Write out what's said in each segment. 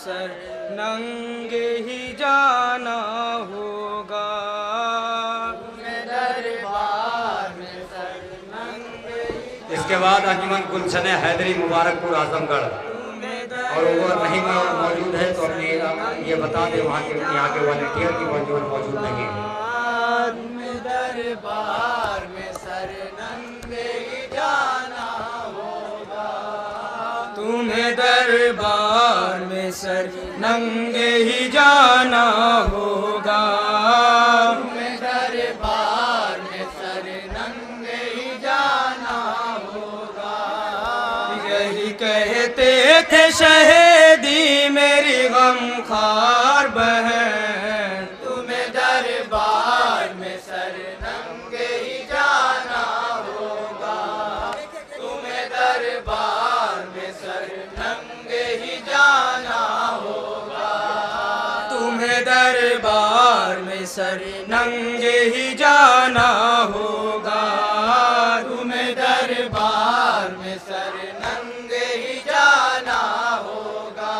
Sir नंगे ही जाना होगा। इसके बाद अंजुमन गुलशन हैदरी मुबारकपुर आजमगढ़ और वो नहीं मौजूद है तो अपने ये बता दें वहाँ के यहाँ के वॉलंटियर की मौजूद नहीं है। दरबार में सर नंगे ही जाना होगा। तुम्हें दरबार में सर नंगे ही जाना होगा। तुम्हें दरबार में सर नंगे ही जाना होगा। यही कहते थे शहीदी मेरी गमखार बहन, तुम्हें दरबार में सर नंगे ही जाना होगा। तुम्हें दरबार में सर नंगे ही जाना होगा। तुम्हें दरबार में सर नंगे ही जाना होगा। तुम्हें दरबार में सर नंगे ही जाना होगा।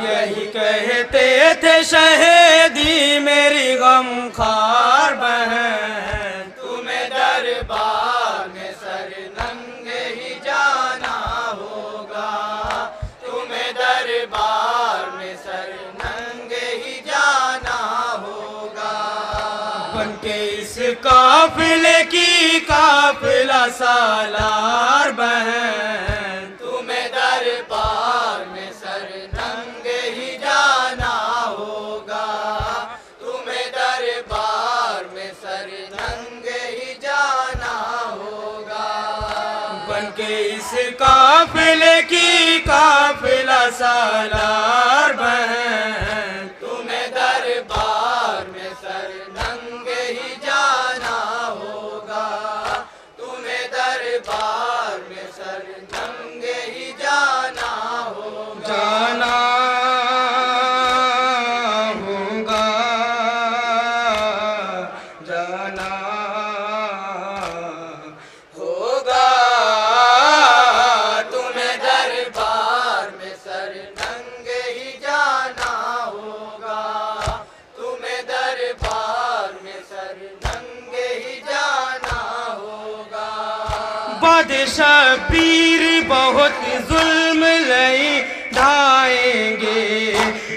यही कहते थे शहीदी मेरी गमखार बहन, तुम्हें दरबार में सर नंगे ही जाना होगा। तुम्हें दरबार में सर नंगे ही जाना होगा। बनके इस काफिले की काफिला सालार बहन, तुम्हें दरबार में सर नंगे ही जाना होगा। तुम्हें दरबार में सर नंगे ही जाना होगा। बनके इस काफिले की काफिला सालार बहन, तुम्हें दरबार में सर नंगे ही जाना होगा। तुम्हें दरबार में सर नंगे ही जाना होगा। जाना होगा, जाना होगा। तुम्हें दरबार में सर नंगे ही जाना होगा। तुम्हें दरबार में सर नंगे ही जाना होगा। बादशाह पीर बहुत जुल्म लई ढाएंगे,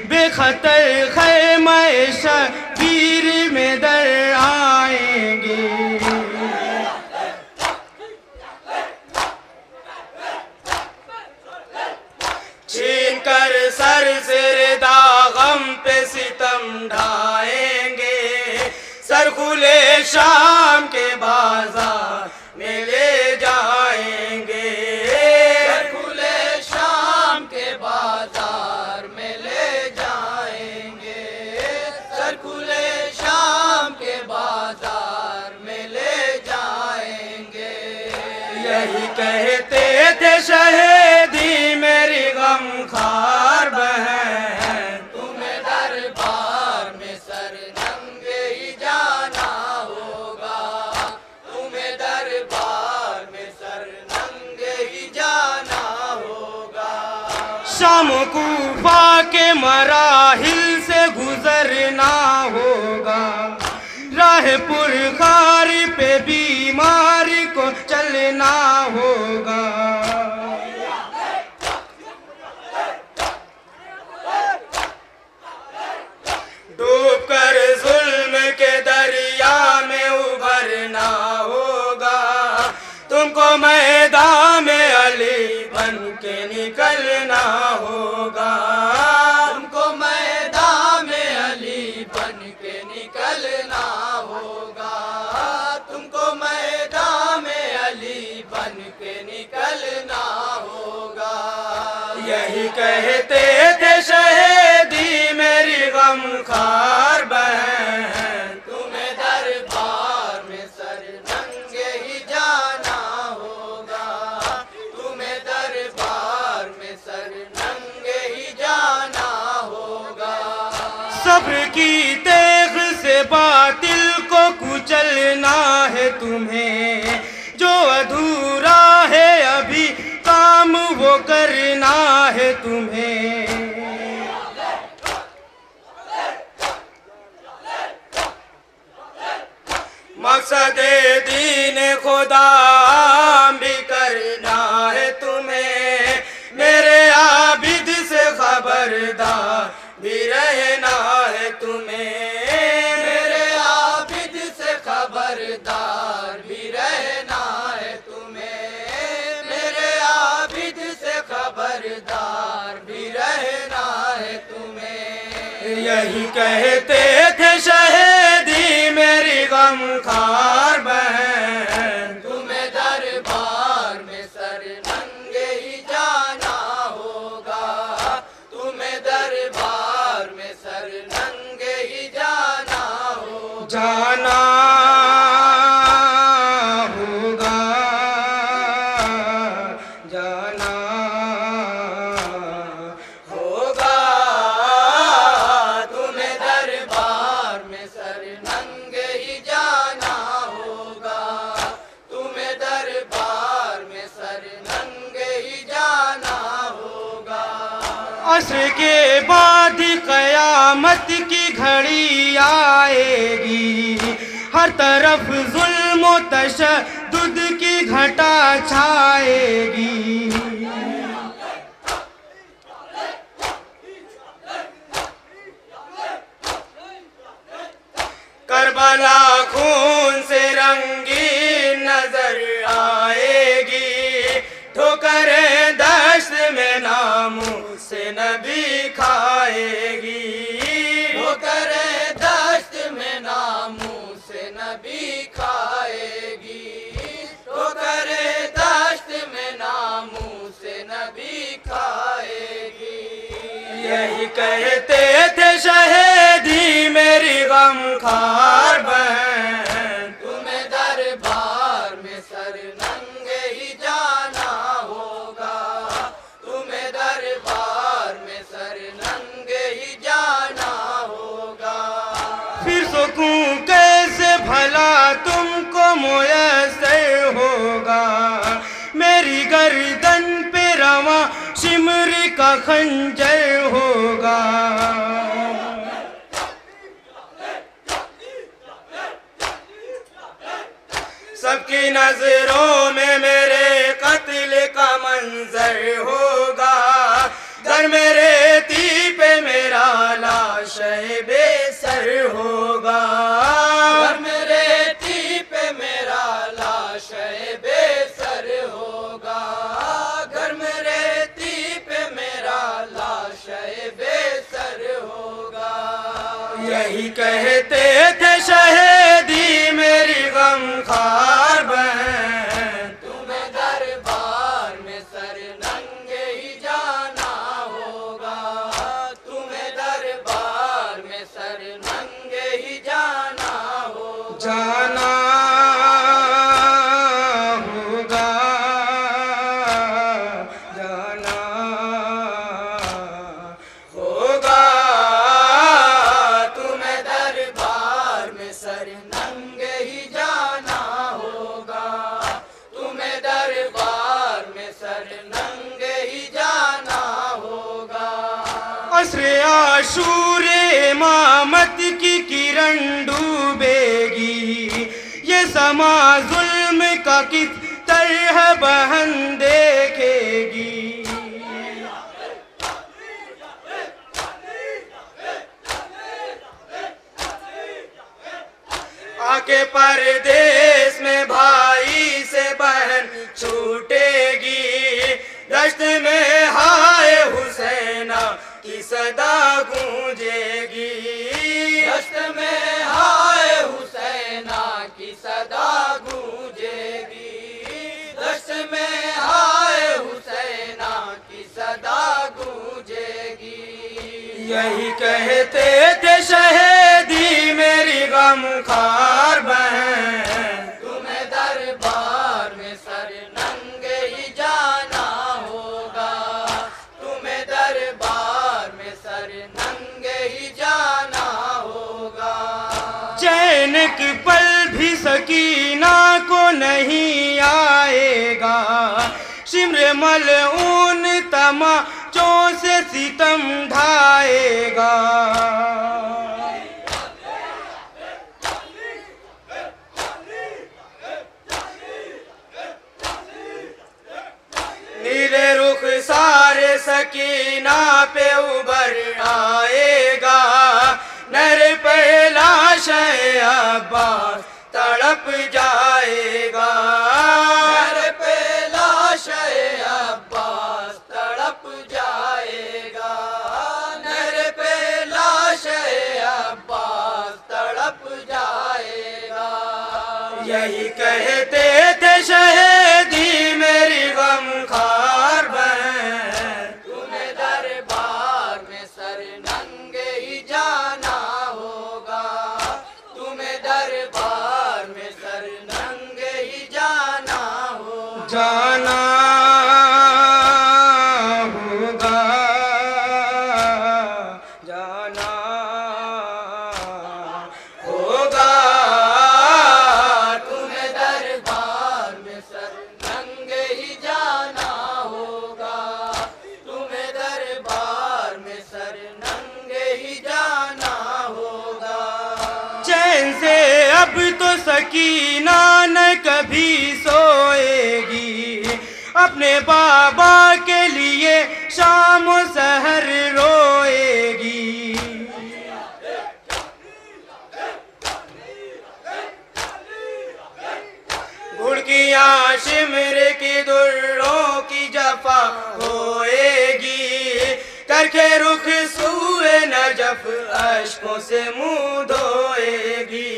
बेखतर खैमे शबीर में दर आएंगे। छीन कर सर से दागम पे सितम ढाएंगे। सर खुले शाम के बाजार में ले जाएंगे। सर खुले शाम के बाजार में ले जाएंगे। सर खुले शाम के बाजार में ले जाएंगे। यही कहते थे शहीदी मेरी गमखार बहन, तुम्हें दरबार में सर नंगे ही जाना होगा। तुम्हें दरबार में सर नंगे ही जाना होगा। शाम कूफा के मराहिल से गुजरना होगा। राह पुरखारी पे बीमारी को चलना होगा। डूब कर जुल्म के दरिया में उभरना होगा। तुमको मैदान में अली बन के निकलना होगा। तुमको मैदान में अली बन के निकलना होगा। तुमको मैदान में अली बन के निकलना होगा। यही कहते थे शहीदी मेरी गमखार बहन, तुम्हें दरबार में सर नंगे ही जाना होगा। तुम्हें दरबार में सर नंगे ही जाना होगा। सब्र की तेग से बातिल को कुचलना है तुम्हें। जो अधूरा है अभी काम वो करना है तुम्हें। खिदमत दीन खुदा भी करना है तुम्हें, मेरे आबिद से खबरदार भी रहना है तुम्हें, मेरे आबिद से खबरदार भी रहना है तुम्हें, मेरे आबिद से खबरदार भी रहना है तुम्हें। यही कहते थे शहीदी मेरी गमखार बहन, तुम्हें दरबार में सर नंगे ही जाना होगा, तुम्हें दरबार में सर नंगे ही जाना होगा, जाना होगा, जाना होगा। तुम्हें दरबार में सर नंगे ही जाना होगा, तुम्हें दरबार में सर नंगे ही जाना होगा। असर के बाद कयामत की घड़ी आएगी, हर तरफ जुल्म तशद्दुद की घटा छाएगी, करबला खून से रंगीन नजर आएगी, ठोकरें दश्त में नामों से नबी खाएगी, ठोकरें दश्त में नामों से नबी खाएगी, ठोकरें दश्त में नामों से नबी खाएगी। यही कहते थे शहीदी मेरी गमखार बहन, तुम्हें दरबार में सर नंगे ही जाना होगा, तुम्हें दरबार में सर नंगे ही जाना होगा। फिर सुकून कैसे भला तुमको मुयस्सर होगा, मेरी गर्दन पे रवा शिमरी का खंजर होगा, सबकी नजरों में मेरे कत्ल का मंजर होगा, घर मेरे ती पे मेरा लाश बेसर होगा, घर मेरे ती पे मेरा लाश बेसर होगा, घर मेरे ती पे मेरा लाश बेसर होगा। यही कहते थे शहीदी मेरी गमखार बहन, तुम्हें दरबार में सर नंगे ही जाना होगा, तुम्हें दरबार में सर नंगे ही जाना होगा, जाना होगा, जाना होगा। तुम्हें दरबार में सर नंगे ही जाना होगा, तुम्हें दरबार में सर नंगे ही जाना होगा। असरे आशूरे इमामत की किरण डूबेगी, ये समा जुल्म का किस तरह बहन देखेगी, आके परदेश में भाई से बहन छूटेगी, दश्त में हाय हुसैना की सदा गूंजेगी, दश्त में हाय हुसैना की सदा गूंजेगी, दश्त में हाय हुसैना की सदा गूंजेगी। यही कहते थे शहीदी मेरी गमखार बहन, तुम्हें दरबार में सर नंगे ही जाना होगा, तुम्हें दरबार में सर नंगे ही जाना होगा। चैन के पल भी सकीना को नहीं आएगा, शिमर मलऊन तमाचों से सितम ढाएगा, सारे सकीना पे उबर आएगा, नर पे लाश अब्बास तड़प जाएगा, नर पे लाश अब्बास तड़प जाएगा, नर पे लाश अब्बास तड़प जाएगा। यही कहते थे शहीदी मेरी गमखार बहन, तुम्हें दरबार में सर नंगे ही जाना होगा, तुम्हें दरबार में सर नंगे ही जाना होगा, जाना होगा, जाना होगा, तुम्हें दरबार में सर नंगे ही जाना होगा, तुम्हें दरबार में सर नंगे ही जाना होगा। चैन से अब तो सकीना न कभी सोएगी, अपने बाबा के लिए शाम और सहर रोएगी, घुड़कियाँ शिमर की दुर्रों की जफा होएगी, करके रुख सूए नजफ अश्कों से मुंह धोएगी,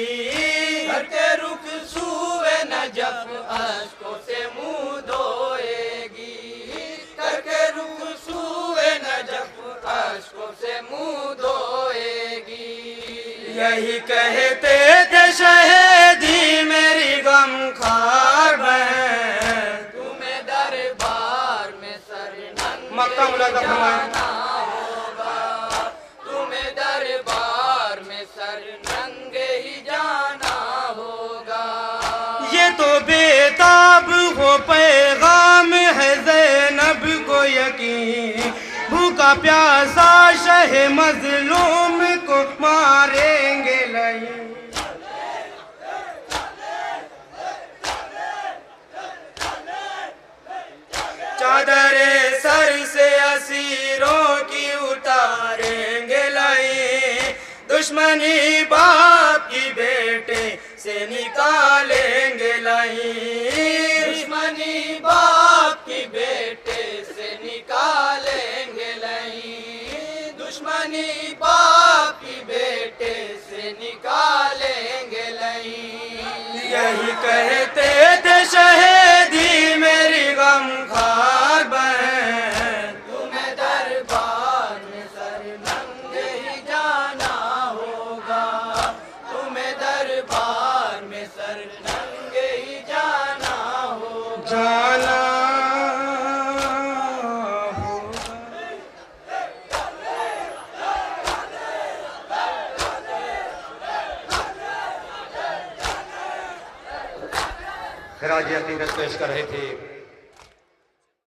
करके रुख सूए नजफ अश्कों से मुंह धोएगी, करके रुख सूए नजफ अश्कों से मुंह धोएगी। यही कहते थे शहीदी मेरी गमखार बहन, तुम्हें दरबार में सर नंगे मक्का मुलाकात जाना होगा, तुम्हें दरबार में सर नंगे ही जाना होगा। ये तो बेताब हो पैगाम है ज़ैनब को यकीन, भूखा प्यासा शह मजलूम को मारेंगे नहीं, चादरे सर से असीरों की उतारेंगे लाई, दुश्मनी बाप की बेटे से निकालेंगे लाई, दुश्मनी बाप की बेटे से निकालेंगे लाई, दुश्मनी बाप की बेटे से निकालेंगे लाई। यही कहते थे शहीदी मेरी गमखार बहन, तुम्हें दरबार में सर नंगे ही जाना होगा, तुम्हें दरबार में सर नंगे ही जाना होगा, जाना होगा। खराज अकीदत पेश कर रहे थे